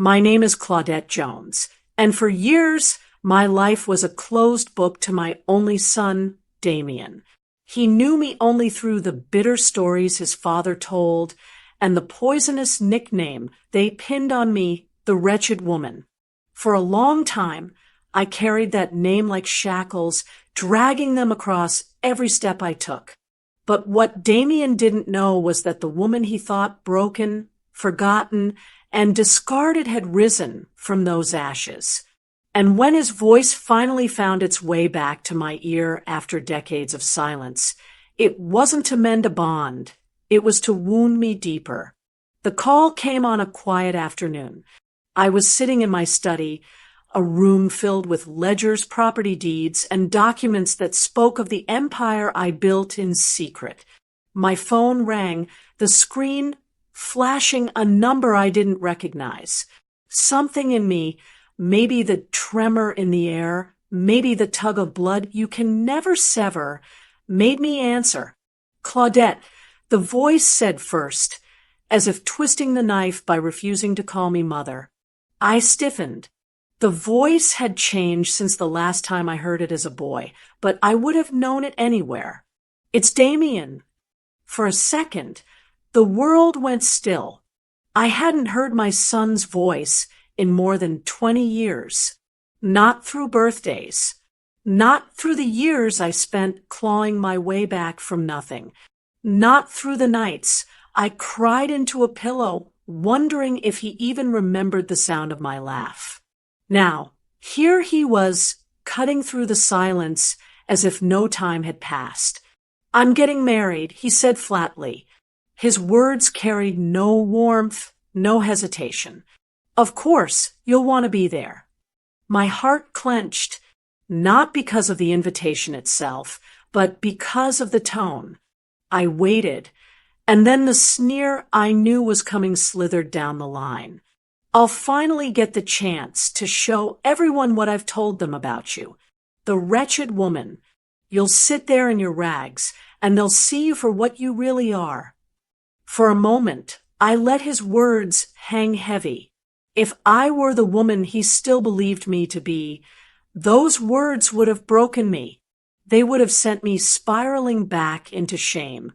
My name is Claudette Jones, and for years, my life was a closed book to my only son, Damien. He knew me only through the bitter stories his father told and the poisonous nickname they pinned on me, the Wretched Woman. For a long time, I carried that name like shackles, dragging them across every step I took. But what Damien didn't know was that the woman he thought broken, forgotten, and discarded had risen from those ashes. And when his voice finally found its way back to my ear after decades of silence, it wasn't to mend a bond, it was to wound me deeper. The call came on a quiet afternoon. I was sitting in my study, a room filled with ledgers, property deeds, and documents that spoke of the empire I built in secret. My phone rang, the screen flashing a number I didn't recognize. Something in me, maybe the tremor in the air, maybe the tug of blood you can never sever, made me answer. Claudette, the voice said first, as if twisting the knife by refusing to call me mother. I stiffened. The voice had changed since the last time I heard it as a boy, but I would have known it anywhere. It's Damien. For a second, the world went still. I hadn't heard my son's voice in more than 20 years. Not through birthdays. Not through the years I spent clawing my way back from nothing. Not through the nights I cried into a pillow, wondering if he even remembered the sound of my laugh. Now, here he was, cutting through the silence as if no time had passed. I'm getting married, he said flatly. His words carried no warmth, no hesitation. Of course, you'll want to be there. My heart clenched, not because of the invitation itself, but because of the tone. I waited, and then the sneer I knew was coming slithered down the line. I'll finally get the chance to show everyone what I've told them about you. The wretched woman. You'll sit there in your rags, and they'll see you for what you really are. For a moment, I let his words hang heavy. If I were the woman he still believed me to be, those words would have broken me. They would have sent me spiraling back into shame,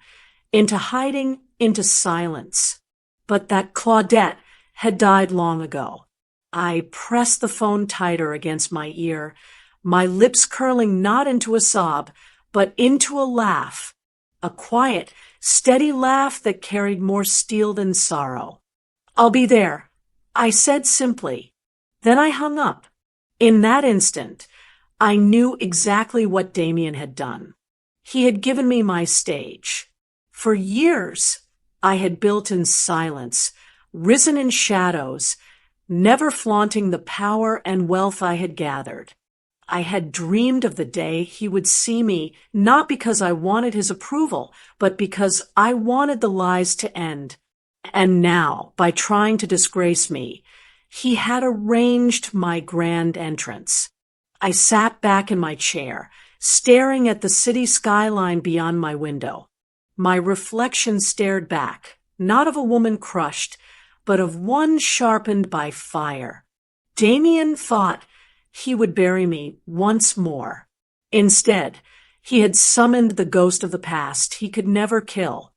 into hiding, into silence. But that Claudette had died long ago. I pressed the phone tighter against my ear, my lips curling not into a sob, but into a laugh, a quiet, steady laugh that carried more steel than sorrow. I'll be there, I said simply. Then I hung up. In that instant, I knew exactly what Damien had done. He had given me my stage. For years, I had built in silence, risen in shadows, never flaunting the power and wealth I had gathered. I had dreamed of the day he would see me, not because I wanted his approval, but because I wanted the lies to end. And now, by trying to disgrace me, he had arranged my grand entrance. I sat back in my chair, staring at the city skyline beyond my window. My reflection stared back, not of a woman crushed, but of one sharpened by fire. Damien thought he would bury me once more. Instead, he had summoned the ghost of the past he could never kill.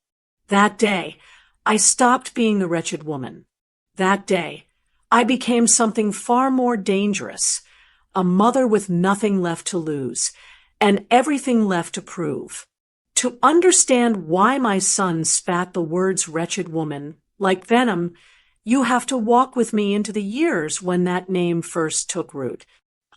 That day, I stopped being the wretched woman. That day, I became something far more dangerous, a mother with nothing left to lose, and everything left to prove. To understand why my son spat the words wretched woman, like venom, you have to walk with me into the years when that name first took root.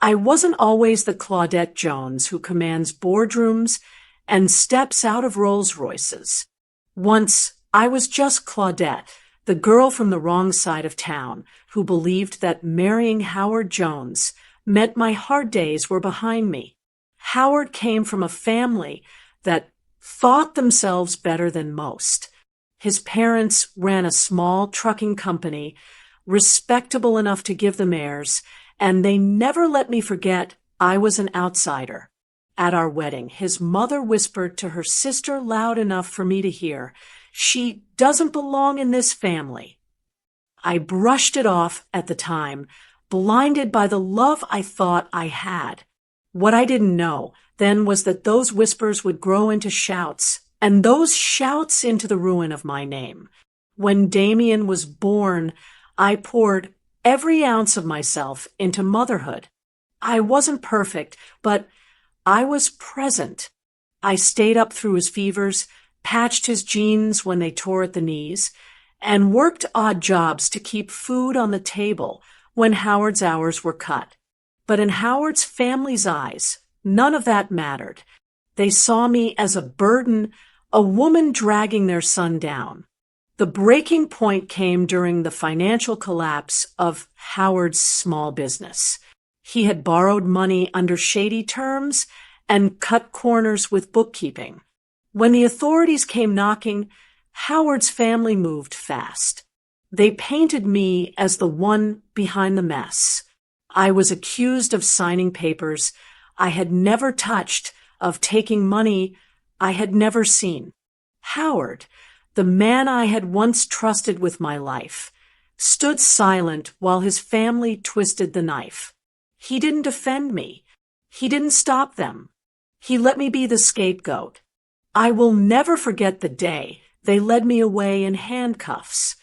I wasn't always the Claudette Jones who commands boardrooms and steps out of Rolls-Royces. Once, I was just Claudette, the girl from the wrong side of town, who believed that marrying Howard Jones meant my hard days were behind me. Howard came from a family that thought themselves better than most. His parents ran a small trucking company, respectable enough to give them heirs, and they never let me forget I was an outsider. At our wedding, his mother whispered to her sister loud enough for me to hear, "She doesn't belong in this family." I brushed it off at the time, blinded by the love I thought I had. What I didn't know then was that those whispers would grow into shouts, and those shouts into the ruin of my name. When Damien was born, I poured every ounce of myself into motherhood. I wasn't perfect, but I was present. I stayed up through his fevers, patched his jeans when they tore at the knees, and worked odd jobs to keep food on the table when Howard's hours were cut. But in Howard's family's eyes, none of that mattered. They saw me as a burden, a woman dragging their son down. The breaking point came during the financial collapse of Howard's small business. He had borrowed money under shady terms and cut corners with bookkeeping. When the authorities came knocking, Howard's family moved fast. They painted me as the one behind the mess. I was accused of signing papers I had never touched, of taking money I had never seen. Howard, the man I had once trusted with my life, stood silent while his family twisted the knife. He didn't defend me. He didn't stop them. He let me be the scapegoat. I will never forget the day they led me away in handcuffs.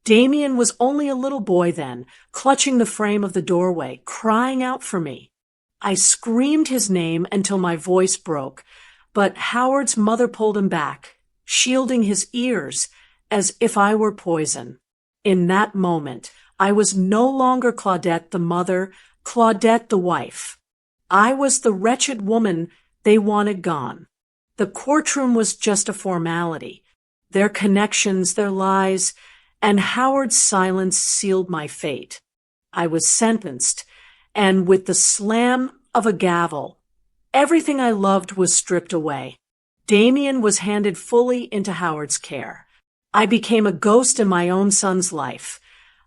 Damien was only a little boy then, clutching the frame of the doorway, crying out for me. I screamed his name until my voice broke, but Howard's mother pulled him back, shielding his ears as if I were poison. In that moment, I was no longer Claudette the mother, Claudette the wife. I was the wretched woman they wanted gone. The courtroom was just a formality. Their connections, their lies, and Howard's silence sealed my fate. I was sentenced, and with the slam of a gavel, everything I loved was stripped away. Damien was handed fully into Howard's care. I became a ghost in my own son's life.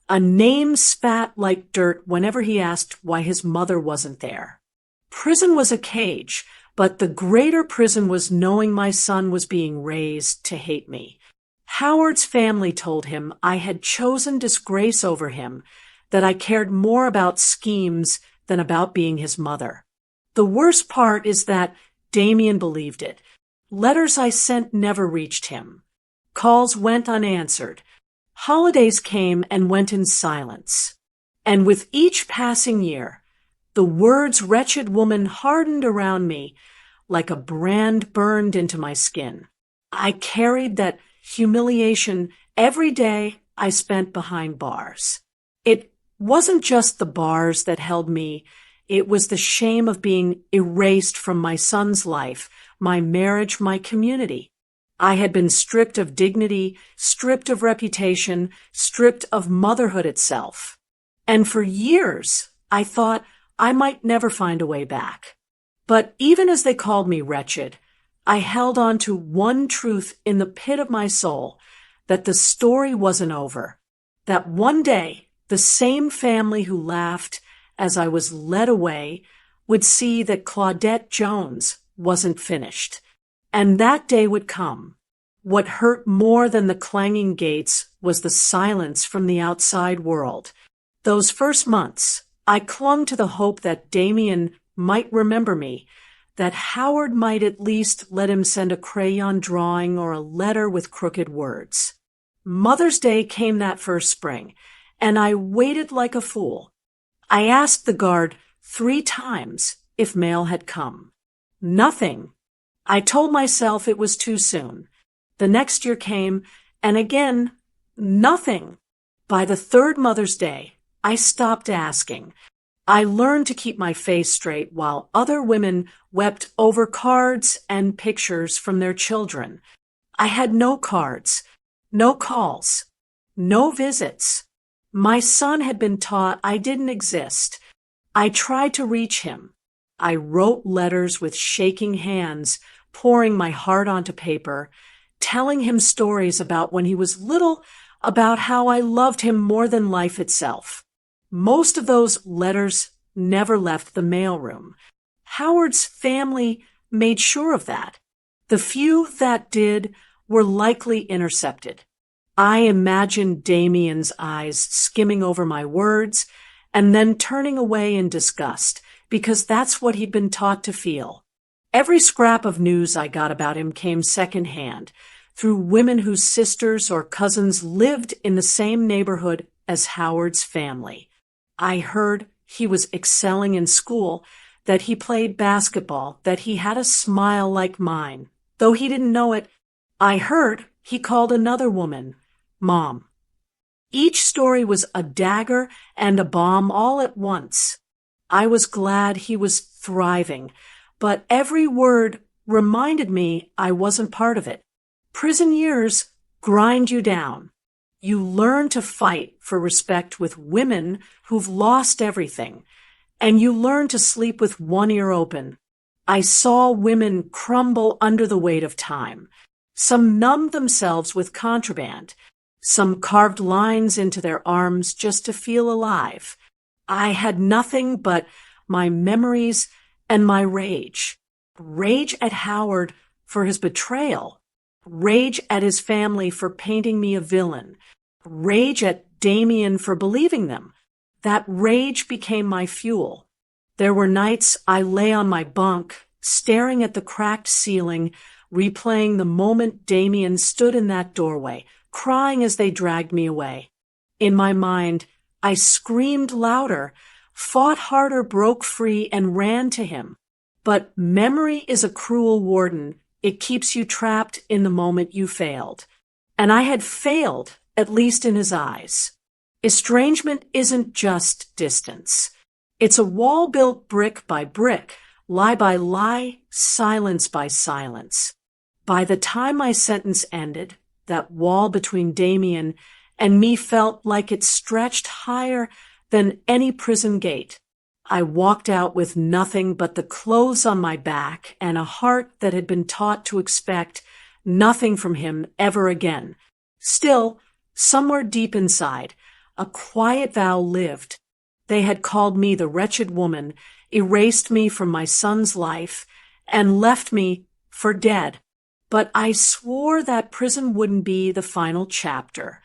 A name spat like dirt whenever he asked why his mother wasn't there. Prison was a cage, but the greater prison was knowing my son was being raised to hate me. Howard's family told him I had chosen disgrace over him, that I cared more about schemes than about being his mother. The worst part is that Damien believed it. Letters I sent never reached him. Calls went unanswered. Holidays came and went in silence. And with each passing year, the words wretched woman hardened around me like a brand burned into my skin. I carried that humiliation every day I spent behind bars. It wasn't just the bars that held me. It was the shame of being erased from my son's life, my marriage, my community. I had been stripped of dignity, stripped of reputation, stripped of motherhood itself. And for years, I thought I might never find a way back. But even as they called me wretched, I held on to one truth in the pit of my soul, that the story wasn't over, that one day the same family who laughed as I was led away would see that Claudette Jones wasn't finished. And that day would come. What hurt more than the clanging gates was the silence from the outside world. Those first months, I clung to the hope that Damien might remember me, that Howard might at least let him send a crayon drawing or a letter with crooked words. Mother's Day came that first spring, and I waited like a fool. I asked the guard 3 times if mail had come. Nothing. I told myself it was too soon. The next year came, and again, nothing. By the 3rd Mother's Day, I stopped asking. I learned to keep my face straight while other women wept over cards and pictures from their children. I had no cards, no calls, no visits. My son had been taught I didn't exist. I tried to reach him. I wrote letters with shaking hands, pouring my heart onto paper, telling him stories about when he was little, about how I loved him more than life itself. Most of those letters never left the mailroom. Howard's family made sure of that. The few that did were likely intercepted. I imagined Damien's eyes skimming over my words and then turning away in disgust, because that's what he'd been taught to feel. Every scrap of news I got about him came secondhand, through women whose sisters or cousins lived in the same neighborhood as Howard's family. I heard he was excelling in school, that he played basketball, that he had a smile like mine. Though he didn't know it, I heard he called another woman Mom. Each story was a dagger and a bomb all at once. I was glad he was thriving, but every word reminded me I wasn't part of it. Prison years grind you down. You learn to fight for respect with women who've lost everything, and you learn to sleep with one ear open. I saw women crumble under the weight of time. Some numbed themselves with contraband. Some carved lines into their arms just to feel alive. I had nothing but my memories and my rage. Rage at Howard for his betrayal. Rage at his family for painting me a villain. Rage at Damien for believing them. That rage became my fuel. There were nights I lay on my bunk, staring at the cracked ceiling, replaying the moment Damien stood in that doorway, crying as they dragged me away. In my mind, I screamed louder, fought harder, broke free, and ran to him. But memory is a cruel warden. It keeps you trapped in the moment you failed. And I had failed, at least in his eyes. Estrangement isn't just distance. It's a wall built brick by brick, lie by lie, silence by silence. By the time my sentence ended, that wall between Damien and me felt like it stretched higher than any prison gate. I walked out with nothing but the clothes on my back and a heart that had been taught to expect nothing from him ever again. Still, somewhere deep inside, a quiet vow lived. They had called me the wretched woman, erased me from my son's life, and left me for dead. But I swore that prison wouldn't be the final chapter.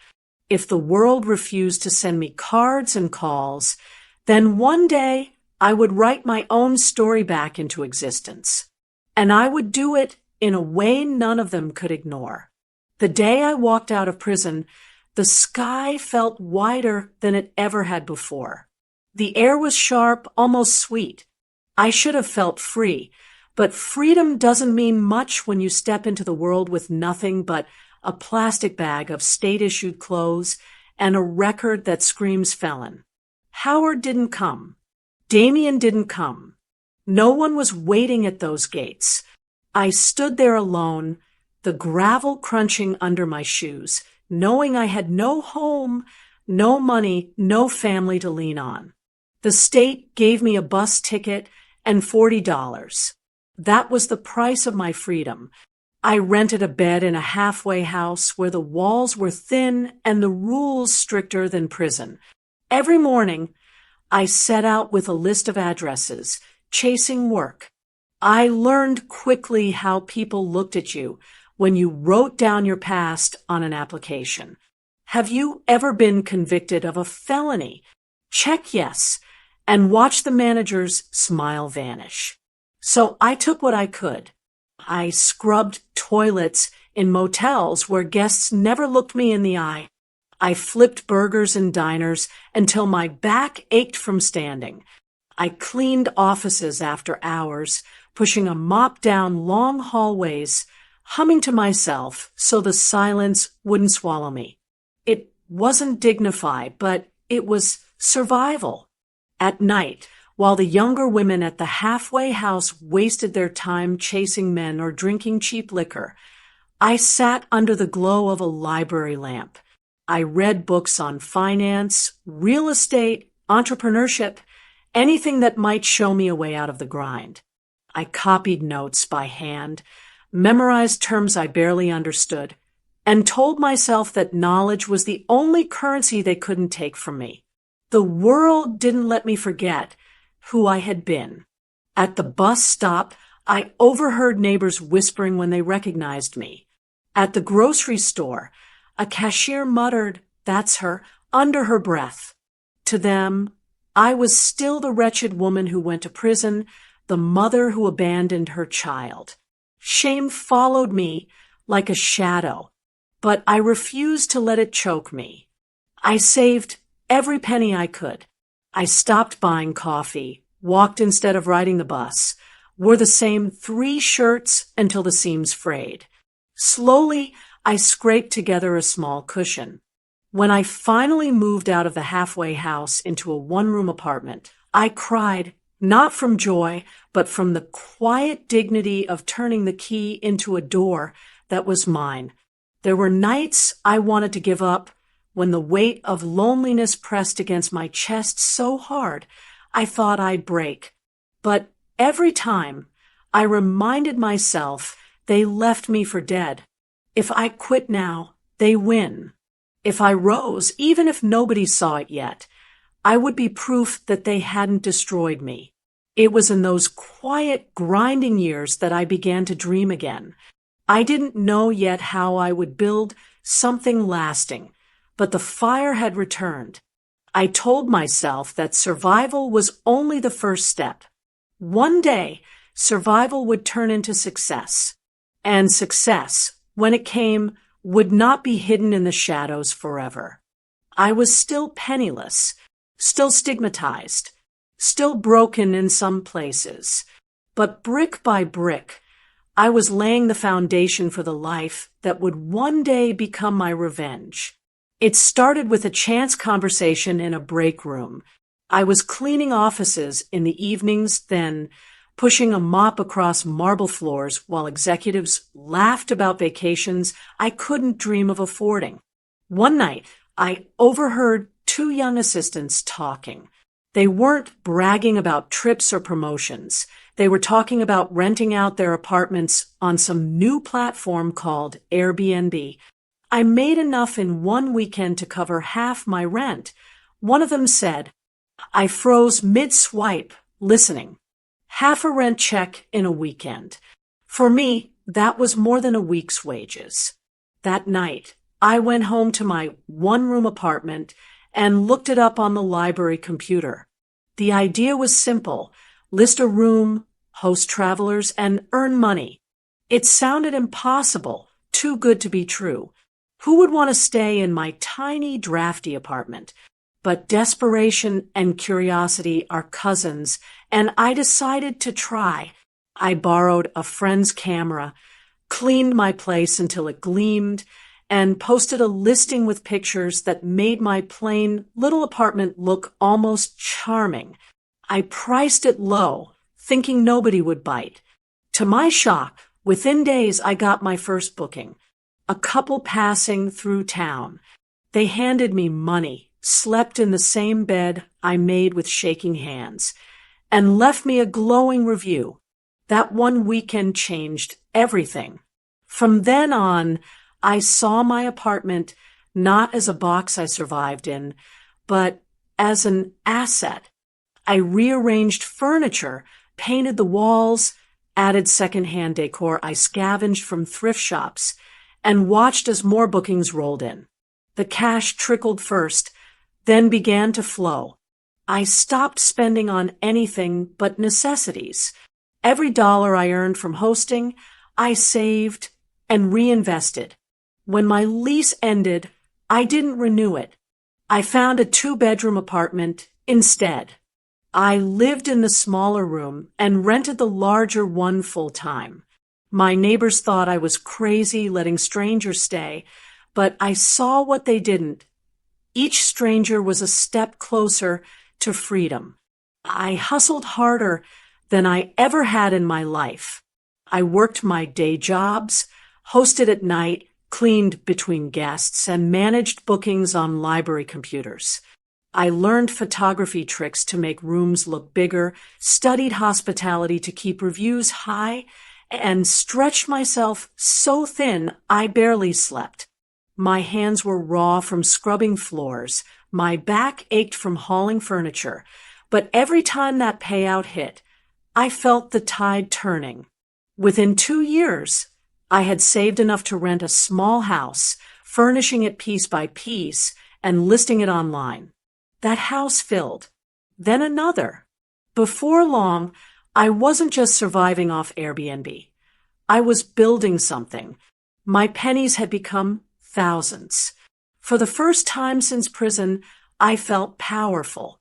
If the world refused to send me cards and calls, then one day I would write my own story back into existence. And I would do it in a way none of them could ignore. The day I walked out of prison, the sky felt wider than it ever had before. The air was sharp, almost sweet. I should have felt free. But freedom doesn't mean much when you step into the world with nothing but a plastic bag of state-issued clothes and a record that screams felon. Howard didn't come. Damien didn't come. No one was waiting at those gates. I stood there alone, the gravel crunching under my shoes, knowing I had no home, no money, no family to lean on. The state gave me a bus ticket and $40. That was the price of my freedom. I rented a bed in a halfway house where the walls were thin and the rules stricter than prison. Every morning, I set out with a list of addresses, chasing work. I learned quickly how people looked at you when you wrote down your past on an application. Have you ever been convicted of a felony? Check yes, and watch the manager's smile vanish. So I took what I could. I scrubbed toilets in motels where guests never looked me in the eye. I flipped burgers in diners until my back ached from standing. I cleaned offices after hours, pushing a mop down long hallways, humming to myself so the silence wouldn't swallow me. It wasn't dignified, but it was survival. At night, while the younger women at the halfway house wasted their time chasing men or drinking cheap liquor, I sat under the glow of a library lamp. I read books on finance, real estate, entrepreneurship, anything that might show me a way out of the grind. I copied notes by hand, memorized terms I barely understood, and told myself that knowledge was the only currency they couldn't take from me. The world didn't let me forget who I had been. At the bus stop, I overheard neighbors whispering when they recognized me. At the grocery store, A cashier muttered, "That's her," under her breath. To them, I was still the wretched woman who went to prison, the mother who abandoned her child. Shame followed me like a shadow, but I refused to let it choke me. I saved every penny I could. I stopped buying coffee, walked instead of riding the bus, wore the same 3 shirts until the seams frayed. Slowly, I scraped together a small cushion. When I finally moved out of the halfway house into a one-room apartment, I cried, not from joy, but from the quiet dignity of turning the key into a door that was mine. There were nights I wanted to give up, when the weight of loneliness pressed against my chest so hard I thought I'd break. But every time, I reminded myself they left me for dead. If I quit now, they win. If I rose, even if nobody saw it yet, I would be proof that they hadn't destroyed me. It was in those quiet, grinding years that I began to dream again. I didn't know yet how I would build something lasting, but the fire had returned. I told myself that survival was only the first step. One day, survival would turn into success. And success, when it came, would not be hidden in the shadows forever. I was still penniless, still stigmatized, still broken in some places. But brick by brick, I was laying the foundation for the life that would one day become my revenge. It started with a chance conversation in a break room. I was cleaning offices in the evenings, then pushing a mop across marble floors while executives laughed about vacations I couldn't dream of affording. One night, I overheard 2 young assistants talking. They weren't bragging about trips or promotions. They were talking about renting out their apartments on some new platform called Airbnb. I made enough in one weekend to cover half my rent. One of them said, I froze mid-swipe, listening. Half a rent check in a weekend. For me, that was more than a week's wages. That night, I went home to my one-room apartment and looked it up on the library computer. The idea was simple. List a room, host travelers, and earn money. It sounded impossible, too good to be true. Who would want to stay in my tiny, drafty apartment? But desperation and curiosity are cousins, and I decided to try. I borrowed a friend's camera, cleaned my place until it gleamed, and posted a listing with pictures that made my plain little apartment look almost charming. I priced it low, thinking nobody would bite. To my shock, within days I got my first booking. A couple passing through town. They handed me money, slept in the same bed I made with shaking hands, and left me a glowing review. That one weekend changed everything. From then on, I saw my apartment not as a box I survived in, but as an asset. I rearranged furniture, painted the walls, added secondhand decor I scavenged from thrift shops, and watched as more bookings rolled in. The cash trickled first, then began to flow. I stopped spending on anything but necessities. Every dollar I earned from hosting, I saved and reinvested. When my lease ended, I didn't renew it. I found a 2-bedroom apartment instead. I lived in the smaller room and rented the larger one full-time. My neighbors thought I was crazy letting strangers stay, but I saw what they didn't. Each stranger was a step closer to freedom. I hustled harder than I ever had in my life. I worked my day jobs, hosted at night, cleaned between guests, and managed bookings on library computers. I learned photography tricks to make rooms look bigger, studied hospitality to keep reviews high, and stretched myself so thin I barely slept. My hands were raw from scrubbing floors. My back ached from hauling furniture. But every time that payout hit, I felt the tide turning. Within 2 years, I had saved enough to rent a small house, furnishing it piece by piece and listing it online. That house filled. Then another. Before long, I wasn't just surviving off Airbnb. I was building something. My pennies had become thousands. For the first time since prison, I felt powerful.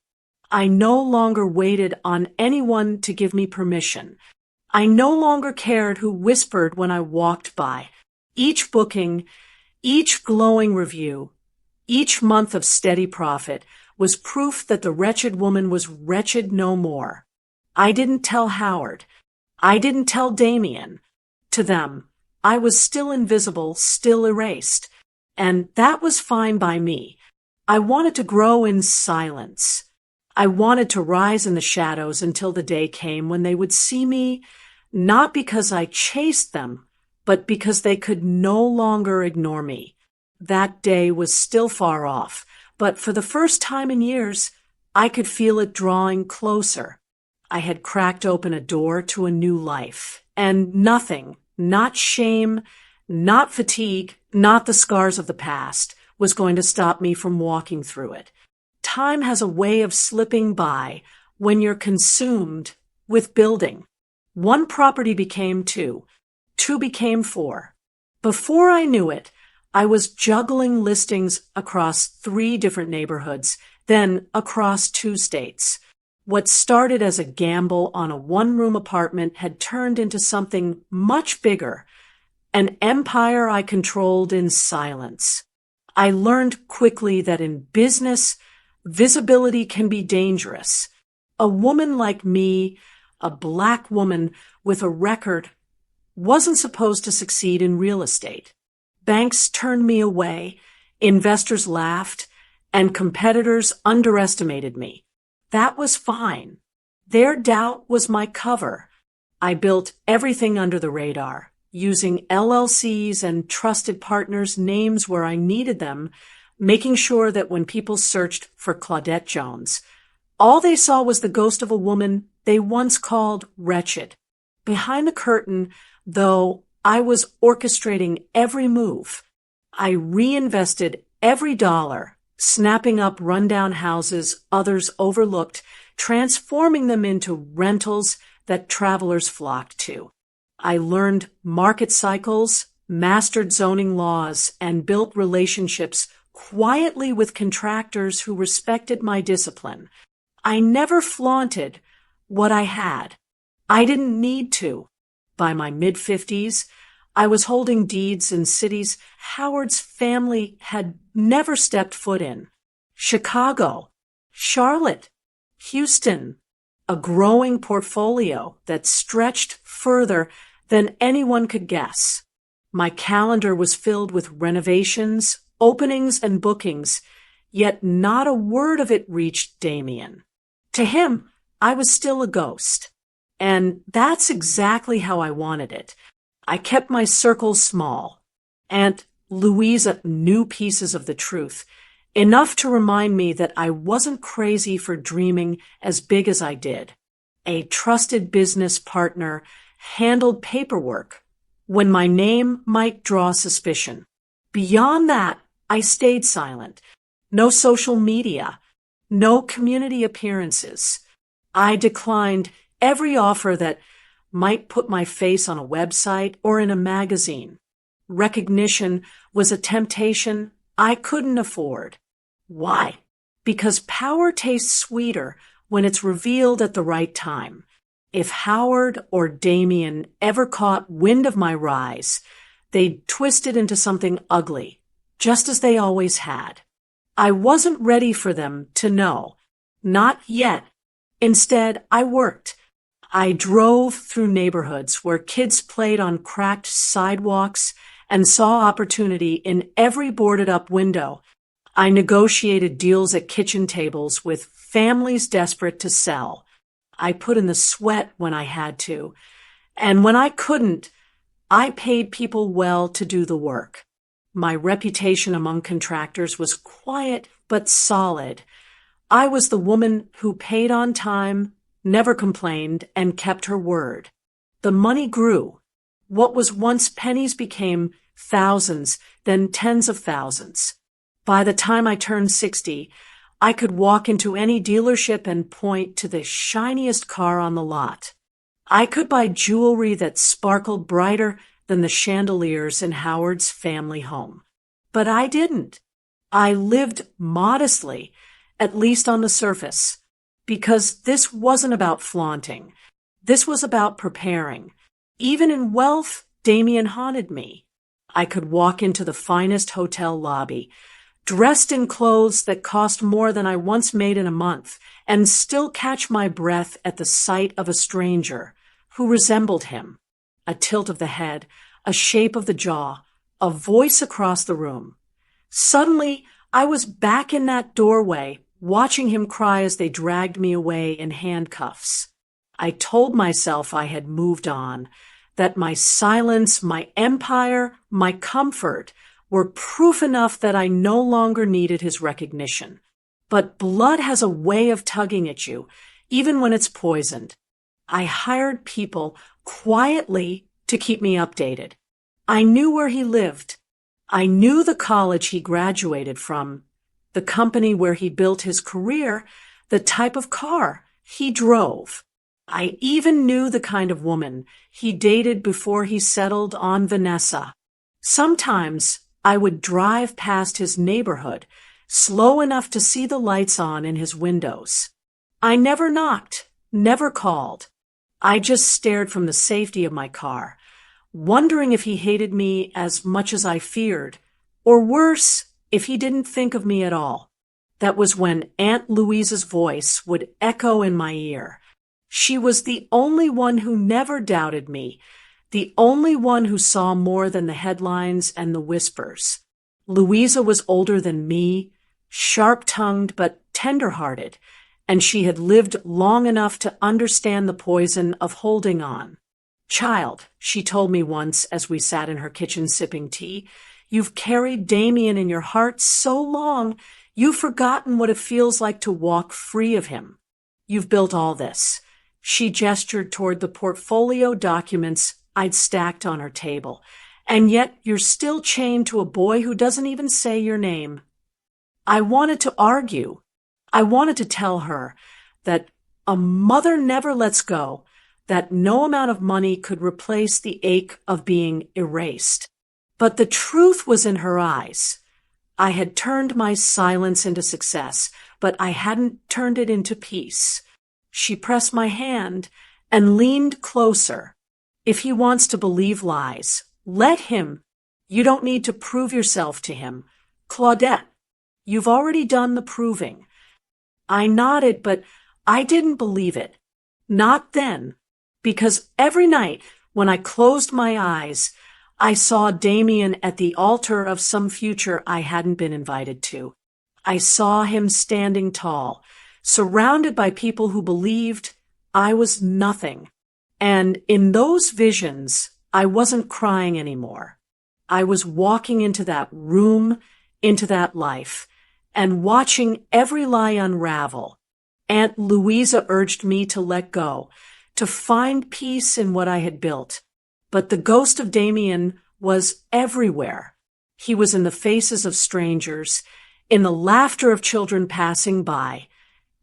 I no longer waited on anyone to give me permission. I no longer cared who whispered when I walked by. Each booking, each glowing review, each month of steady profit was proof that the wretched woman was wretched no more. I didn't tell Howard. I didn't tell Damien. To them, I was still invisible, still erased. And that was fine by me. I wanted to grow in silence. I wanted to rise in the shadows until the day came when they would see me, not because I chased them, but because they could no longer ignore me. That day was still far off, but for the first time in years, I could feel it drawing closer. I had cracked open a door to a new life, and nothing, not shame, not fatigue, not the scars of the past, was going to stop me from walking through it. Time has a way of slipping by when you're consumed with building. One property became two. Two became four. Before I knew it, I was juggling listings across 3 different neighborhoods, then across 2 states. What started as a gamble on a 1-room apartment had turned into something much bigger, an empire I controlled in silence. I learned quickly that in business, visibility can be dangerous. A woman like me, a black woman with a record, wasn't supposed to succeed in real estate. Banks turned me away, investors laughed, and competitors underestimated me. That was fine. Their doubt was my cover. I built everything under the radar, using LLCs and trusted partners' names where I needed them, making sure that when people searched for Claudette Jones, all they saw was the ghost of a woman they once called Wretched. Behind the curtain, though, I was orchestrating every move. I reinvested every dollar, snapping up rundown houses others overlooked, transforming them into rentals that travelers flocked to. I learned market cycles, mastered zoning laws, and built relationships quietly with contractors who respected my discipline. I never flaunted what I had. I didn't need to. By my mid-50s, I was holding deeds in cities Howard's family had never stepped foot in. Chicago, Charlotte, Houston, a growing portfolio that stretched further than anyone could guess. My calendar was filled with renovations, openings, and bookings, yet not a word of it reached Damien. To him, I was still a ghost. And that's exactly how I wanted it. I kept my circle small. Aunt Louisa knew pieces of the truth, enough to remind me that I wasn't crazy for dreaming as big as I did. A trusted business partner handled paperwork when my name might draw suspicion. Beyond that, I stayed silent. No social media, no community appearances. I declined every offer that might put my face on a website or in a magazine. Recognition was a temptation I couldn't afford. Why? Because power tastes sweeter when it's revealed at the right time. If Howard or Damien ever caught wind of my rise, they'd twist it into something ugly, just as they always had. I wasn't ready for them to know. Not yet. Instead, I worked. I drove through neighborhoods where kids played on cracked sidewalks and saw opportunity in every boarded-up window. I negotiated deals at kitchen tables with families desperate to sell. I put in the sweat when I had to, and when I couldn't, I paid people well to do the work. My reputation among contractors was quiet but solid. I was the woman who paid on time, never complained, and kept her word. The money grew. What was once pennies became thousands, then tens of thousands. By the time I turned 60, I could walk into any dealership and point to the shiniest car on the lot. I could buy jewelry that sparkled brighter than the chandeliers in Howard's family home. But I didn't. I lived modestly, at least on the surface, because this wasn't about flaunting. This was about preparing. Even in wealth, Damien haunted me. I could walk into the finest hotel lobby, dressed in clothes that cost more than I once made in a month, and still catch my breath at the sight of a stranger who resembled him. A tilt of the head, a shape of the jaw, a voice across the room. Suddenly, I was back in that doorway, watching him cry as they dragged me away in handcuffs. I told myself I had moved on, that my silence, my empire, my comfort were proof enough that I no longer needed his recognition. But blood has a way of tugging at you, even when it's poisoned. I hired people quietly to keep me updated. I knew where he lived. I knew the college he graduated from, the company where he built his career, the type of car he drove. I even knew the kind of woman he dated before he settled on Vanessa. Sometimes I would drive past his neighborhood, slow enough to see the lights on in his windows. I never knocked, never called. I just stared from the safety of my car, wondering if he hated me as much as I feared, or worse, if he didn't think of me at all. That was when Aunt Louise's voice would echo in my ear. She was the only one who never doubted me, the only one who saw more than the headlines and the whispers. Louisa was older than me, sharp-tongued but tender-hearted, and she had lived long enough to understand the poison of holding on. "Child," she told me once as we sat in her kitchen sipping tea, "you've carried Damien in your heart so long, you've forgotten what it feels like to walk free of him. You've built all this." She gestured toward the portfolio documents I'd stacked on her table. "And yet you're still chained to a boy who doesn't even say your name." I wanted to argue. I wanted to tell her that a mother never lets go, that no amount of money could replace the ache of being erased. But the truth was in her eyes. I had turned my silence into success, but I hadn't turned it into peace. She pressed my hand and leaned closer. "If he wants to believe lies, let him. You don't need to prove yourself to him. Claudette, you've already done the proving." I nodded, but I didn't believe it. Not then, because every night when I closed my eyes, I saw Damien at the altar of some future I hadn't been invited to. I saw him standing tall, surrounded by people who believed I was nothing. And in those visions, I wasn't crying anymore. I was walking into that room, into that life, and watching every lie unravel. Aunt Louisa urged me to let go, to find peace in what I had built. But the ghost of Damien was everywhere. He was in the faces of strangers, in the laughter of children passing by,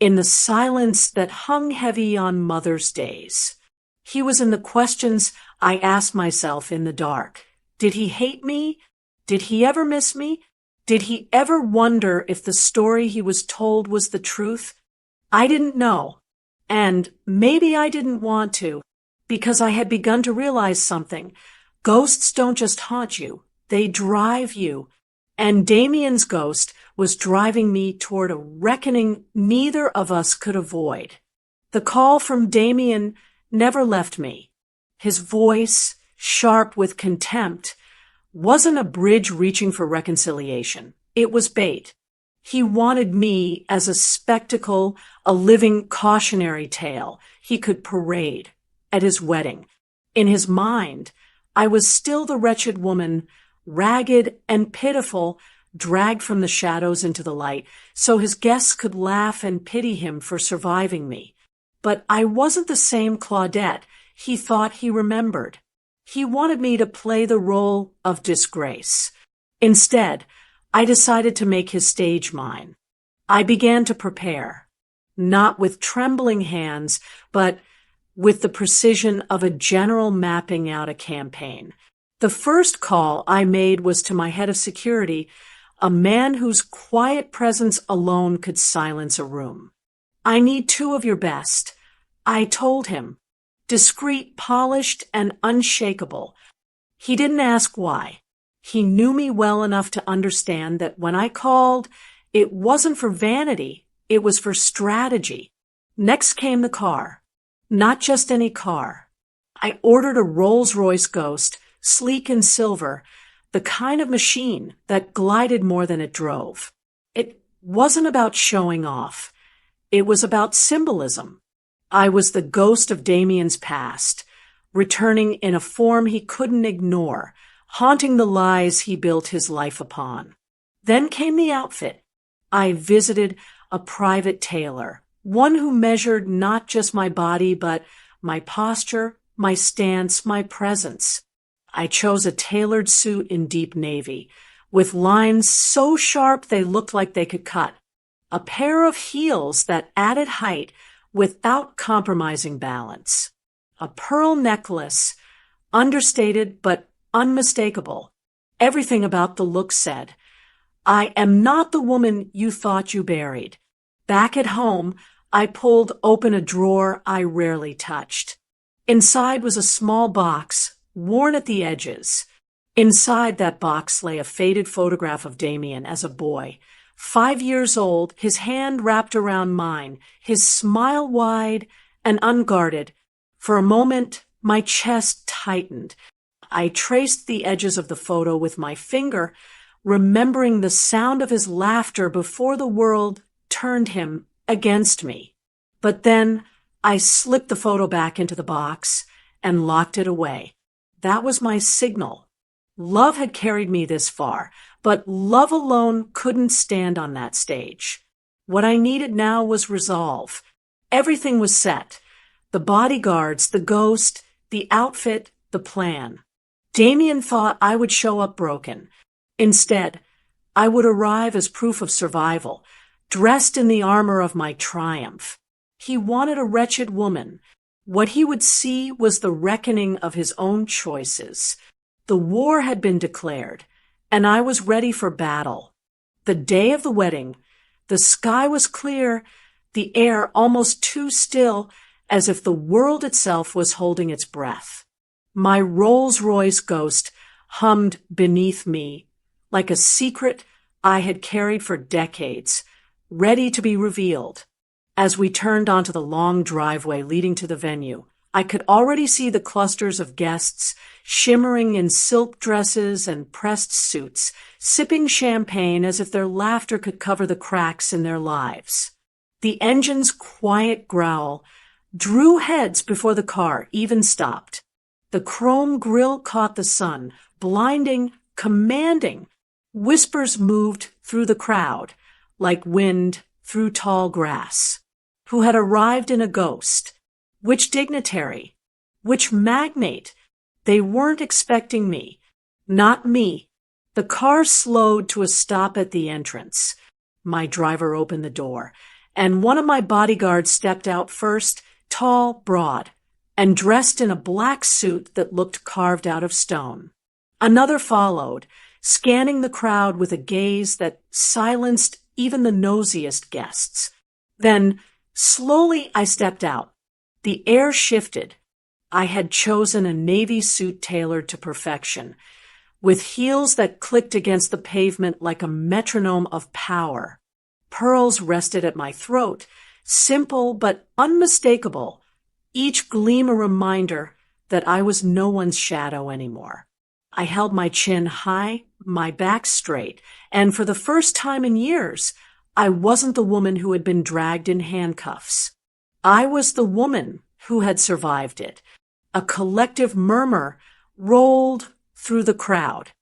in the silence that hung heavy on Mother's days. He was in the questions I asked myself in the dark. Did he hate me? Did he ever miss me? Did he ever wonder if the story he was told was the truth? I didn't know. And maybe I didn't want to, because I had begun to realize something. Ghosts don't just haunt you, they drive you. And Damien's ghost was driving me toward a reckoning neither of us could avoid. The call from Damien never left me. His voice, sharp with contempt, wasn't a bridge reaching for reconciliation. It was bait. He wanted me as a spectacle, a living cautionary tale he could parade at his wedding. In his mind, I was still the wretched woman, ragged and pitiful, dragged from the shadows into the light, so his guests could laugh and pity him for surviving me. But I wasn't the same Claudette he thought he remembered. He wanted me to play the role of disgrace. Instead, I decided to make his stage mine. I began to prepare, not with trembling hands, but with the precision of a general mapping out a campaign. The first call I made was to my head of security, a man whose quiet presence alone could silence a room. "I need 2 of your best," I told him, discreet, polished, and unshakable. He didn't ask why. He knew me well enough to understand that when I called, it wasn't for vanity, it was for strategy. Next came the car. Not just any car. I ordered a Rolls-Royce Ghost, sleek and silver, the kind of machine that glided more than it drove. It wasn't about showing off. It was about symbolism. I was the ghost of Damien's past, returning in a form he couldn't ignore, haunting the lies he built his life upon. Then came the outfit. I visited a private tailor, one who measured not just my body, but my posture, my stance, my presence. I chose a tailored suit in deep navy, with lines so sharp they looked like they could cut. A pair of heels that added height without compromising balance. A pearl necklace, understated but unmistakable. Everything about the look said, "I am not the woman you thought you buried." Back at home, I pulled open a drawer I rarely touched. Inside was a small box, worn at the edges. Inside that box lay a faded photograph of Damien as a boy, 5 years old, his hand wrapped around mine, his smile wide and unguarded. For a moment, my chest tightened. I traced the edges of the photo with my finger, remembering the sound of his laughter before the world turned him against me. But then I slipped the photo back into the box and locked it away. That was my signal. Love had carried me this far, but love alone couldn't stand on that stage. What I needed now was resolve. Everything was set. The bodyguards, the ghost, the outfit, the plan. Damien thought I would show up broken. Instead, I would arrive as proof of survival, dressed in the armor of my triumph. He wanted a wretched woman. What he would see was the reckoning of his own choices. The war had been declared, and I was ready for battle. The day of the wedding, the sky was clear, the air almost too still, as if the world itself was holding its breath. My Rolls-Royce Ghost hummed beneath me, like a secret I had carried for decades, ready to be revealed. As we turned onto the long driveway leading to the venue, I could already see the clusters of guests shimmering in silk dresses and pressed suits, sipping champagne as if their laughter could cover the cracks in their lives. The engine's quiet growl drew heads before the car even stopped. The chrome grille caught the sun, blinding, commanding. Whispers moved through the crowd, like wind through tall grass. Who had arrived in a ghost? Which dignitary? Which magnate? They weren't expecting me. Not me. The car slowed to a stop at the entrance. My driver opened the door, and one of my bodyguards stepped out first, tall, broad, and dressed in a black suit that looked carved out of stone. Another followed, scanning the crowd with a gaze that silenced even the nosiest guests. Then, slowly I stepped out. The air shifted. I had chosen a navy suit tailored to perfection, with heels that clicked against the pavement like a metronome of power. Pearls rested at my throat, simple but unmistakable, each gleam a reminder that I was no one's shadow anymore. I held my chin high, my back straight, and for the first time in years, I wasn't the woman who had been dragged in handcuffs. I was the woman who had survived it. A collective murmur rolled through the crowd.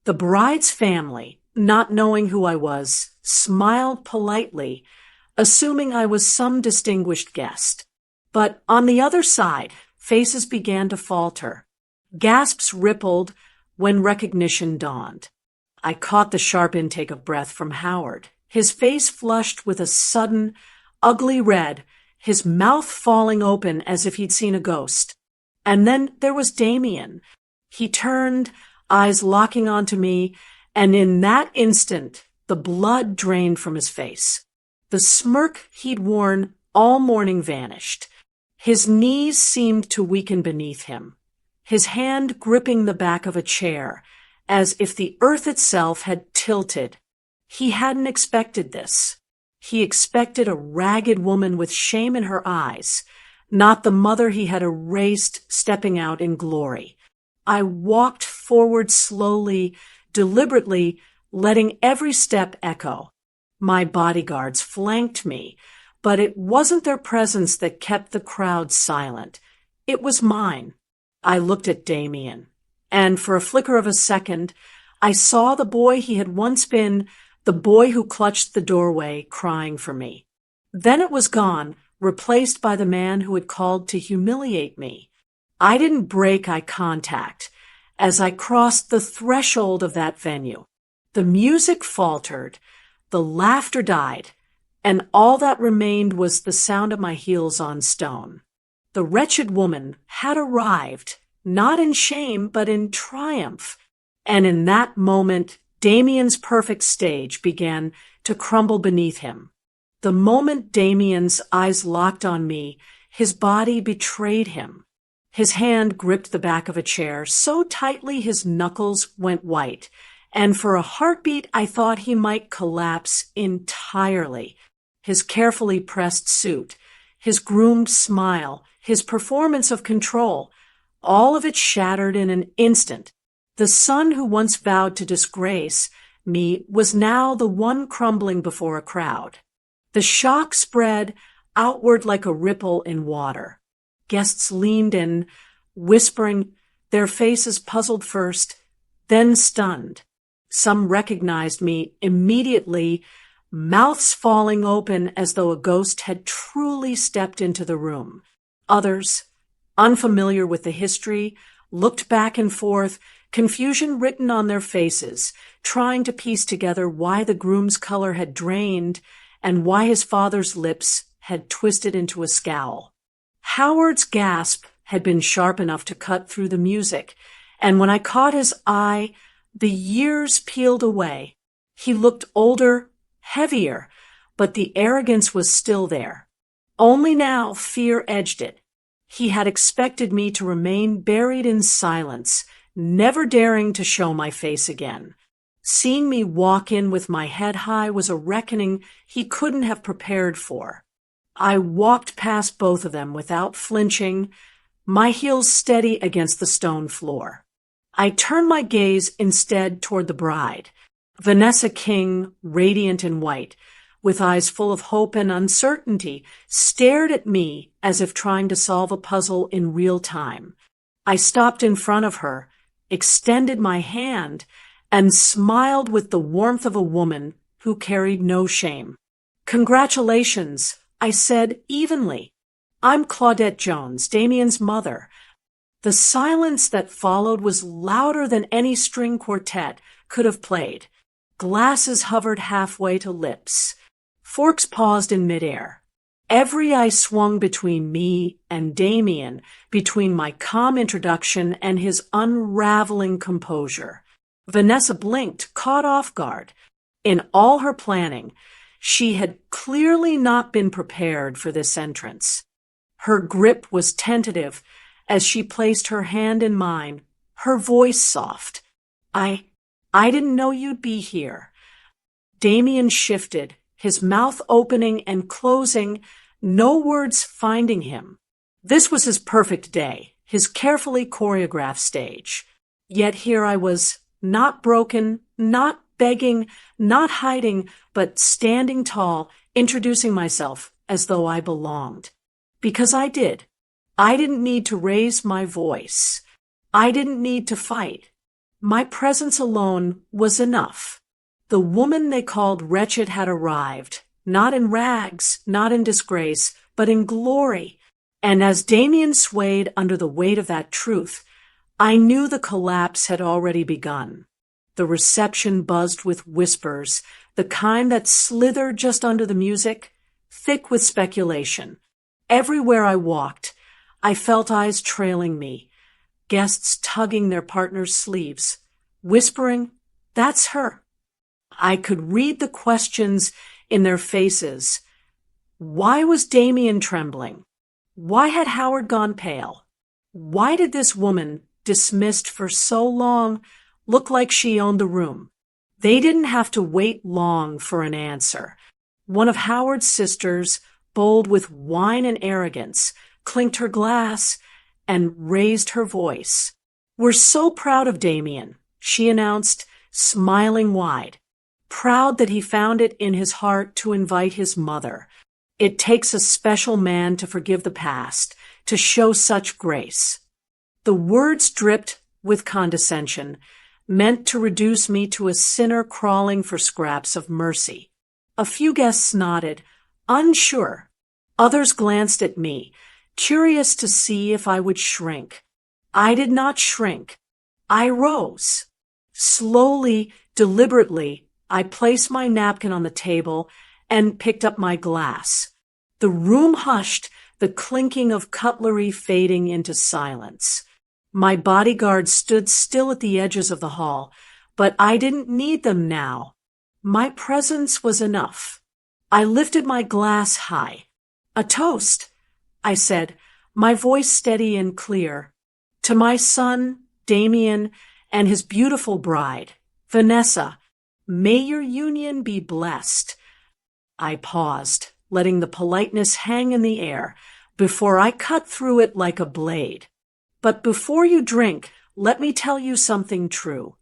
The bride's family, not knowing who I was, smiled politely, assuming I was some distinguished guest. But on the other side, faces began to falter. Gasps rippled when recognition dawned. I caught the sharp intake of breath from Howard, his face flushed with a sudden, ugly red, his mouth falling open as if he'd seen a ghost. And then there was Damien. He turned, eyes locking onto me, and in that instant, the blood drained from his face. The smirk he'd worn all morning vanished. His knees seemed to weaken beneath him, his hand gripping the back of a chair, as if the earth itself had tilted. He hadn't expected this. He expected a ragged woman with shame in her eyes, not the mother he had erased stepping out in glory. I walked forward slowly, deliberately, letting every step echo. My bodyguards flanked me, but it wasn't their presence that kept the crowd silent. It was mine. I looked at Damien, and for a flicker of a second, I saw the boy he had once been, the boy who clutched the doorway, crying for me. Then it was gone, replaced by the man who had called to humiliate me. I didn't break eye contact as I crossed the threshold of that venue. The music faltered, the laughter died, and all that remained was the sound of my heels on stone. The wretched woman had arrived, not in shame, but in triumph. And in that moment, Damien's perfect stage began to crumble beneath him. The moment Damien's eyes locked on me, his body betrayed him. His hand gripped the back of a chair so tightly his knuckles went white, and for a heartbeat I thought he might collapse entirely. His carefully pressed suit, his groomed smile, his performance of control, all of it shattered in an instant. The son who once vowed to disgrace me was now the one crumbling before a crowd. The shock spread outward like a ripple in water. Guests leaned in, whispering, their faces puzzled first, then stunned. Some recognized me immediately, mouths falling open as though a ghost had truly stepped into the room. Others, unfamiliar with the history, looked back and forth, confusion written on their faces, trying to piece together why the groom's color had drained and why his father's lips had twisted into a scowl. Howard's gasp had been sharp enough to cut through the music, and when I caught his eye, the years peeled away. He looked older, heavier, but the arrogance was still there. Only now fear edged it. He had expected me to remain buried in silence, never daring to show my face again. Seeing me walk in with my head high was a reckoning he couldn't have prepared for. I walked past both of them without flinching, my heels steady against the stone floor. I turned my gaze instead toward the bride, Vanessa King, radiant in white, with eyes full of hope and uncertainty, stared at me as if trying to solve a puzzle in real time. I stopped in front of her, extended my hand, and smiled with the warmth of a woman who carried no shame. "Congratulations," I said evenly. "I'm Claudette Jones, Damien's mother." The silence that followed was louder than any string quartet could have played. Glasses hovered halfway to lips. Forks paused in midair. Every eye swung between me and Damien, between my calm introduction and his unraveling composure. Vanessa blinked, caught off guard. In all her planning, she had clearly not been prepared for this entrance. Her grip was tentative as she placed her hand in mine, her voice soft. I didn't know you'd be here." Damien shifted, his mouth opening and closing, no words finding him. This was his perfect day, his carefully choreographed stage. Yet here I was, not broken, not begging, not hiding, but standing tall, introducing myself as though I belonged. Because I did. I didn't need to raise my voice. I didn't need to fight. My presence alone was enough. The woman they called Wretched had arrived, not in rags, not in disgrace, but in glory. And as Damien swayed under the weight of that truth, I knew the collapse had already begun. The reception buzzed with whispers, the kind that slithered just under the music, thick with speculation. Everywhere I walked, I felt eyes trailing me, guests tugging their partners' sleeves, whispering, "That's her." I could read the questions in their faces. Why was Damien trembling? Why had Howard gone pale? Why did this woman, dismissed for so long, look like she owned the room? They didn't have to wait long for an answer. One of Howard's sisters, bold with wine and arrogance, clinked her glass and raised her voice. "We're so proud of Damien," she announced, smiling wide. Proud that he found it in his heart to invite his mother. It takes a special man to forgive the past, to show such grace. The words dripped with condescension, meant to reduce me to a sinner crawling for scraps of mercy. A few guests nodded, unsure. Others glanced at me, curious to see if I would shrink. I did not shrink. I rose. Slowly, deliberately, I placed my napkin on the table and picked up my glass. The room hushed, the clinking of cutlery fading into silence. My bodyguards stood still at the edges of the hall, but I didn't need them now. My presence was enough. I lifted my glass high. "A toast," I said, my voice steady and clear. "To my son, Damien, and his beautiful bride, Vanessa. May your union be blessed." I paused, letting the politeness hang in the air, before I cut through it like a blade. "But before you drink, let me tell you something true."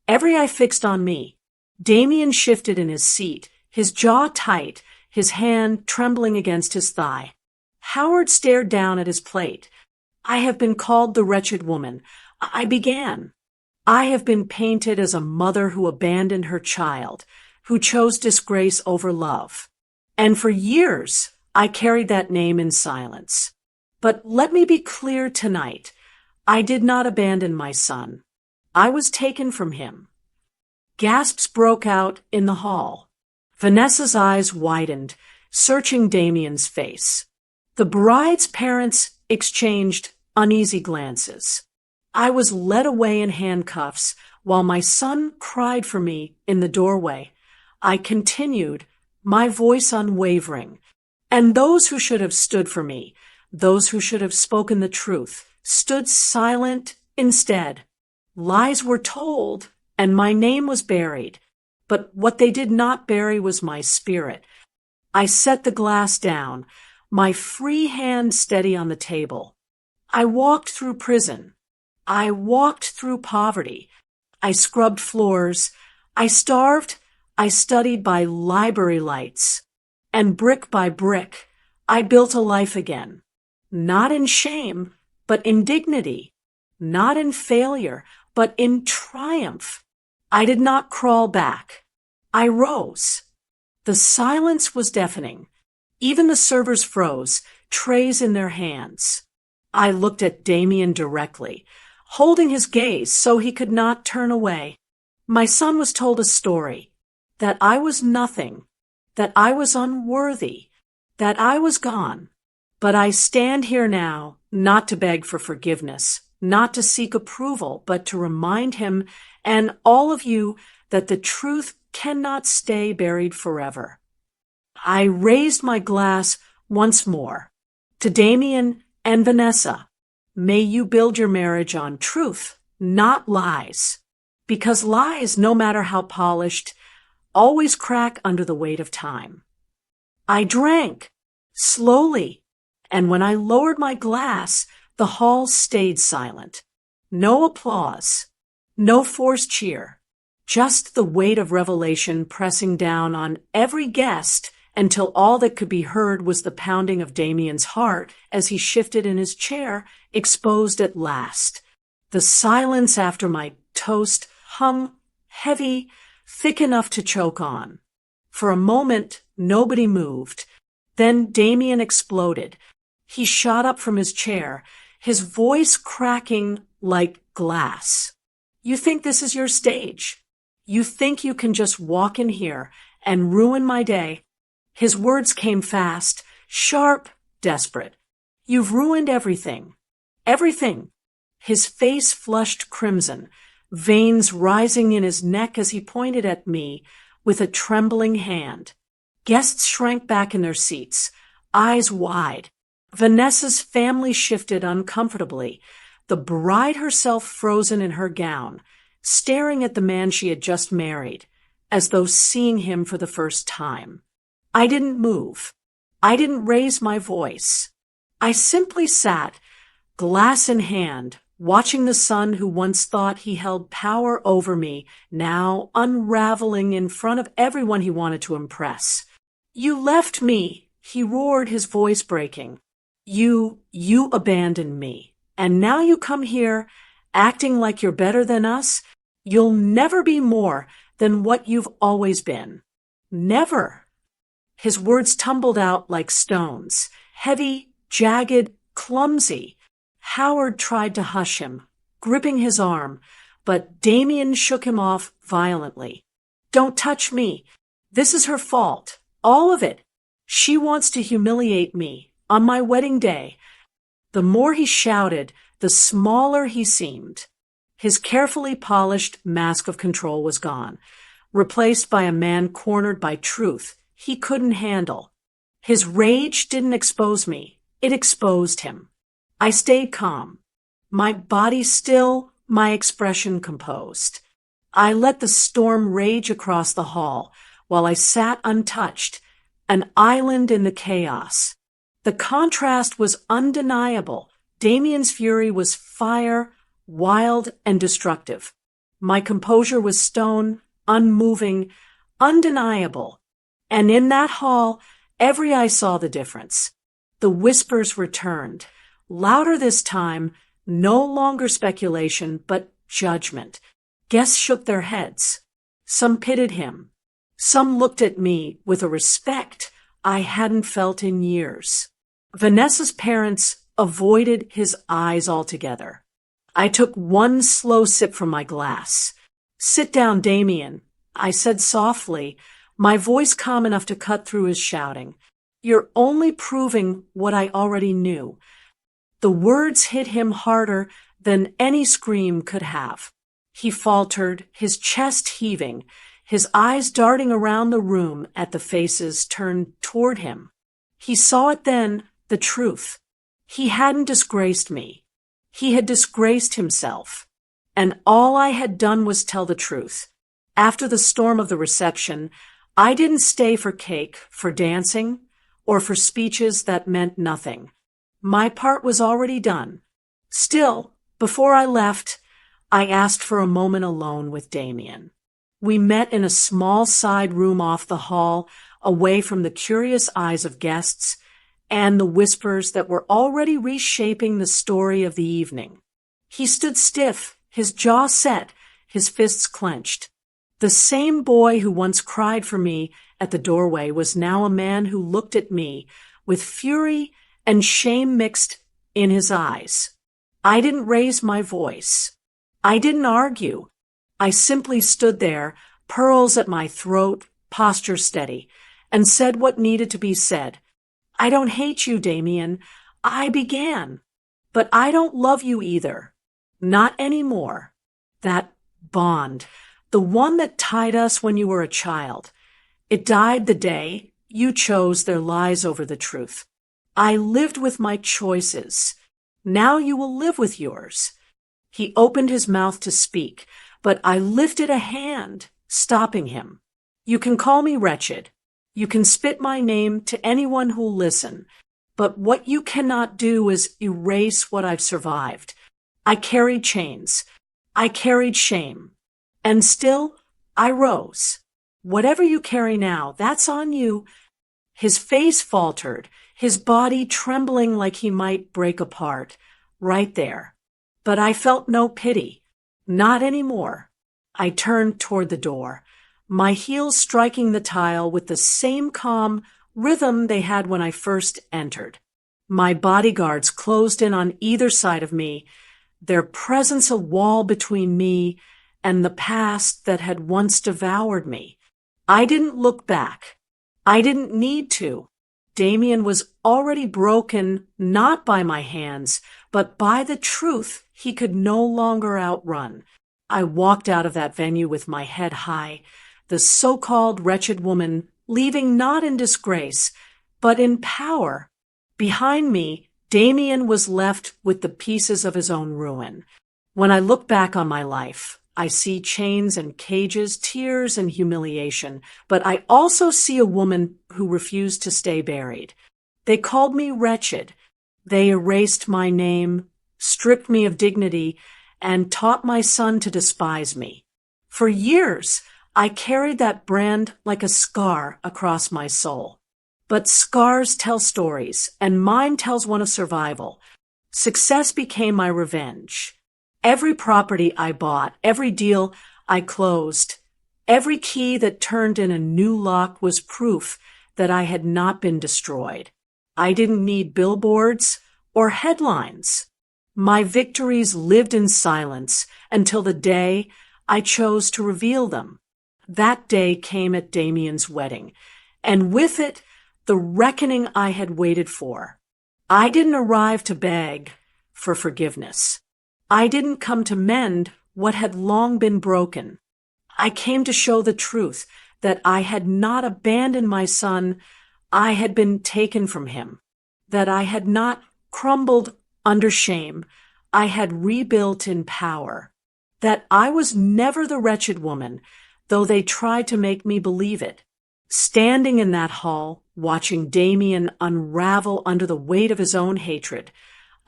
Every eye fixed on me. Damien shifted in his seat, his jaw tight, his hand trembling against his thigh. Howard stared down at his plate. "I have been called the wretched woman," I began. "I have been painted as a mother who abandoned her child, who chose disgrace over love. And for years, I carried that name in silence. But let me be clear tonight. I did not abandon my son. I was taken from him." Gasps broke out in the hall. Vanessa's eyes widened, searching Damien's face. The bride's parents exchanged uneasy glances. I was led away in handcuffs while my son cried for me in the doorway. I continued, my voice unwavering. And those who should have stood for me, those who should have spoken the truth, stood silent instead. Lies were told, and my name was buried. But what they did not bury was my spirit. I set the glass down, my free hand steady on the table. I walked through prison. I walked through poverty. I scrubbed floors. I starved. I studied by library lights. And brick by brick, I built a life again. Not in shame, but in dignity. Not in failure, but in triumph. I did not crawl back. I rose. The silence was deafening. Even the servers froze, trays in their hands. I looked at Damien directly, holding his gaze so he could not turn away. My son was told a story, that I was nothing, that I was unworthy, that I was gone. But I stand here now, not to beg for forgiveness, not to seek approval, but to remind him and all of you that the truth cannot stay buried forever. I raised my glass once more. To Damien and Vanessa, may you build your marriage on truth, not lies. Because lies, no matter how polished, always crack under the weight of time. I drank, slowly, and when I lowered my glass, the hall stayed silent. No applause, no forced cheer, just the weight of revelation pressing down on every guest until all that could be heard was the pounding of Damien's heart as he shifted in his chair, exposed at last. The silence after my toast hung heavy, thick enough to choke on. For a moment, nobody moved. Then Damien exploded. He shot up from his chair, his voice cracking like glass. You think this is your stage. You think you can just walk in here and ruin my day. His words came fast, sharp, desperate. You've ruined everything. Everything. His face flushed crimson, veins rising in his neck as he pointed at me with a trembling hand. Guests shrank back in their seats, eyes wide. Vanessa's family shifted uncomfortably, the bride herself frozen in her gown, staring at the man she had just married, as though seeing him for the first time. I didn't move. I didn't raise my voice. I simply sat, glass in hand, watching the son who once thought he held power over me, now unraveling in front of everyone he wanted to impress. You left me, he roared, his voice breaking. You abandoned me. And now you come here, acting like you're better than us? You'll never be more than what you've always been. Never. His words tumbled out like stones, heavy, jagged, clumsy. Howard tried to hush him, gripping his arm, but Damien shook him off violently. Don't touch me. This is her fault. All of it. She wants to humiliate me on my wedding day. The more he shouted, the smaller he seemed. His carefully polished mask of control was gone, replaced by a man cornered by truth he couldn't handle. His rage didn't expose me. It exposed him. I stayed calm, my body still, my expression composed. I let the storm rage across the hall while I sat untouched, an island in the chaos. The contrast was undeniable. Damien's fury was fire, wild and destructive. My composure was stone, unmoving, undeniable. And in that hall, every eye saw the difference. The whispers returned. Louder this time, no longer speculation, but judgment. Guests shook their heads. Some pitied him. Some looked at me with a respect I hadn't felt in years. Vanessa's parents avoided his eyes altogether. I took one slow sip from my glass. Sit down, Damien, I said softly, my voice calm enough to cut through his shouting. You're only proving what I already knew. The words hit him harder than any scream could have. He faltered, his chest heaving, his eyes darting around the room at the faces turned toward him. He saw it then, the truth. He hadn't disgraced me. He had disgraced himself. And all I had done was tell the truth. After the storm of the reception, I didn't stay for cake, for dancing, or for speeches that meant nothing. My part was already done. Still, before I left, I asked for a moment alone with Damien. We met in a small side room off the hall, away from the curious eyes of guests and the whispers that were already reshaping the story of the evening. He stood stiff, his jaw set, his fists clenched. The same boy who once cried for me at the doorway was now a man who looked at me with fury and shame mixed in his eyes. I didn't raise my voice. I didn't argue. I simply stood there, pearls at my throat, posture steady, and said what needed to be said. I don't hate you, Damien. I began. But I don't love you either. Not anymore. That bond, the one that tied us when you were a child, it died the day you chose their lies over the truth. I lived with my choices. Now you will live with yours. He opened his mouth to speak, but I lifted a hand, stopping him. You can call me Wretched. You can spit my name to anyone who'll listen. But what you cannot do is erase what I've survived. I carried chains. I carried shame. And still, I rose. Whatever you carry now, that's on you. His face faltered, his body trembling like he might break apart, right there. But I felt no pity. Not anymore. I turned toward the door, my heels striking the tile with the same calm rhythm they had when I first entered. My bodyguards closed in on either side of me, their presence a wall between me and the past that had once devoured me. I didn't look back. I didn't need to. Damien was already broken, not by my hands, but by the truth he could no longer outrun. I walked out of that venue with my head high, the so-called wretched woman leaving not in disgrace, but in power. Behind me, Damien was left with the pieces of his own ruin. When I look back on my life, I see chains and cages, tears and humiliation, but I also see a woman who refused to stay buried. They called me wretched. They erased my name, stripped me of dignity, and taught my son to despise me. For years, I carried that brand like a scar across my soul. But scars tell stories, and mine tells one of survival. Success became my revenge. Every property I bought, every deal I closed, every key that turned in a new lock was proof that I had not been destroyed. I didn't need billboards or headlines. My victories lived in silence until the day I chose to reveal them. That day came at Damien's wedding, and with it, the reckoning I had waited for. I didn't arrive to beg for forgiveness. I didn't come to mend what had long been broken. I came to show the truth that I had not abandoned my son, I had been taken from him. That I had not crumbled under shame, I had rebuilt in power. That I was never the wretched woman, though they tried to make me believe it. Standing in that hall, watching Damien unravel under the weight of his own hatred,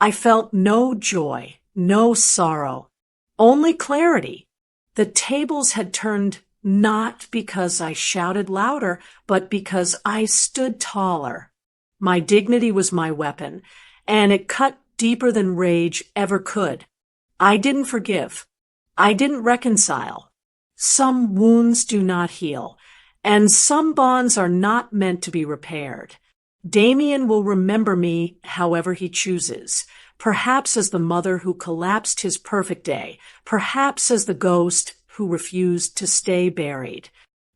I felt no joy, no sorrow, only clarity. The tables had turned not because I shouted louder, but because I stood taller. My dignity was my weapon, and it cut deeper than rage ever could. I didn't forgive. I didn't reconcile. Some wounds do not heal, and some bonds are not meant to be repaired. Damien will remember me however he chooses, perhaps as the mother who collapsed his perfect day, perhaps as the ghost who refused to stay buried.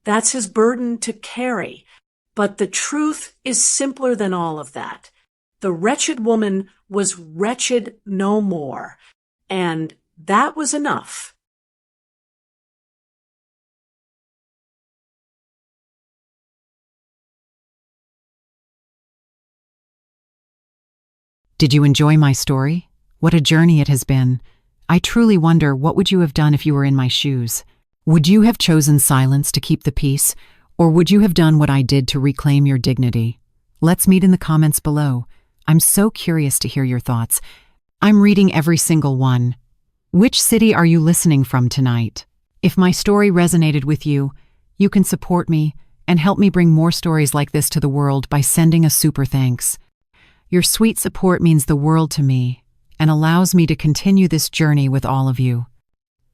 That's his burden to carry, but the truth is simpler than all of that. The wretched woman was wretched no more, and that was enough. Did you enjoy my story? What a journey it has been. I truly wonder, what would you have done if you were in my shoes? Would you have chosen silence to keep the peace, or would you have done what I did to reclaim your dignity? Let's meet in the comments below. I'm so curious to hear your thoughts. I'm reading every single one. Which city are you listening from tonight? If my story resonated with you, you can support me and help me bring more stories like this to the world by sending a super thanks. Your sweet support means the world to me and allows me to continue this journey with all of you.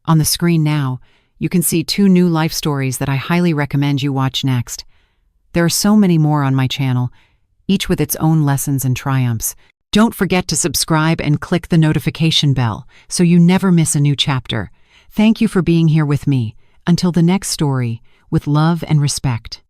On the screen now, you can see 2 new life stories that I highly recommend you watch next. There are so many more on my channel, each with its own lessons and triumphs. Don't forget to subscribe and click the notification bell so you never miss a new chapter. Thank you for being here with me. Until the next story, with love and respect.